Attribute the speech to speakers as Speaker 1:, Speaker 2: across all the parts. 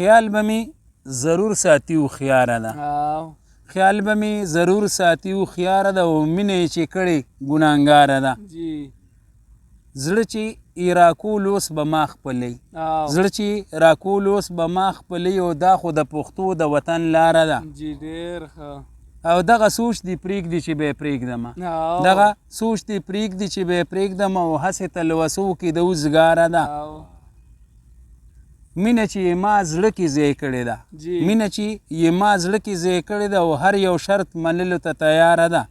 Speaker 1: خیال به می ضرور ساتي هوښیاره ده خیال به می ضرور ساتي هوښیاره ده او مینه یې چې کړې ګناهګاره ده زړه چې یې راکول اوس به ما خپلوي زړه چې راکول اوس به ما خپلوي او دا خو د پښتو د وطن لاره ده او دغه سوچ دې پرېږدي چې به یې پرېږدمه دغه سوچ دې پرېږدي چې به یې پرېږدمه او هسې تلوسو کې د اوزګاره ده مینه چې یې ما زړه کې ځای کړې ده مینه چې یې ما زړه کې ځای کړې ده او هر یو شرط منلو ته تیاره ده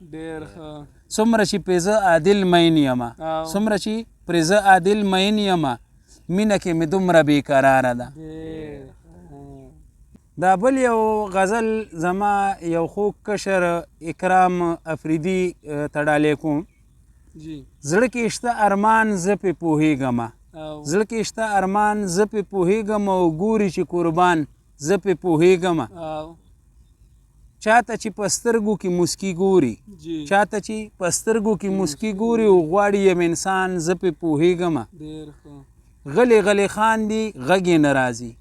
Speaker 1: څومره چې پرې زه عادل مین یمه څومره چې پرې زه عادل مین یمه مینه کې مې دومره بېقراره ده دا بل یو غزل زما یو خوږ کشر اکرام افریدي ته ډالۍ کوم زړه کې شته ارمان زه پې پوهېږمه زړه کې شته ارمان زه پې پوهېږم او ګوري چې قربان زه پې پوهېږمه چاته چې په سترګو کې مسکي ګوري چاته چې په سترګو کې مسکي ګوري او غواړي یم انسان زه پې پوهېږمه غلی غلی خاندي غږ یې نه راځي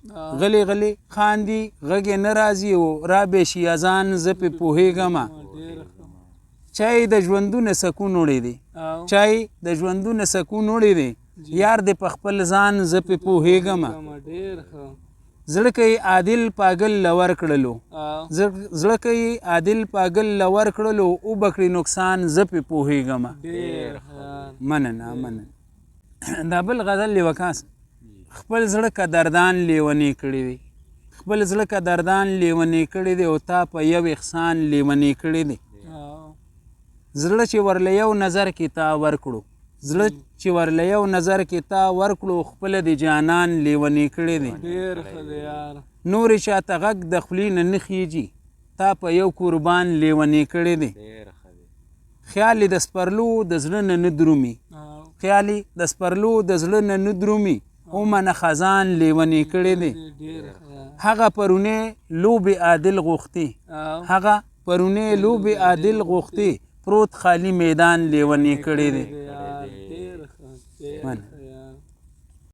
Speaker 1: غلی غلی خاندي غږ یې نه راځي او رابې شي اذان زه پې پوهېږمه چای د ژوندونه سکون وړی دی چای د ژوندونه سکون وړی دی یار دې په خپل ځان زه پې پوهېږمه زړه کوي عادل پاگل لور کړلو زړه کوي عادل پاگل لور کړلو او بکړي نقصان زه پې پوهېږمه مننه مننه دا بل غزل لیوکاس خپل زړه قدردان لیونی کړی دی خپل زړه قدردان لیونی کړی دی او تا په یو احسان لیونی کړی دی زړه چې ورله یو نظر کې تا ورکړو زړه چې ورله یو نظر کې تا ورکړو خپله د جانان لیونی کړی دی نورې چاته غږ د خولې نه نه خیږي تا په یو قربان لیونی کړی دی خیال د سپرلو د زړه نه نه درومي خیال د سپرلو د زړه نه نه درومي اومنه خزان لیونی کړی دی هغه پرونی لوبې عادل غوښتې هغه پرونی لوبې عادل غوښتې پروت خالی میدان لیونی کړی دی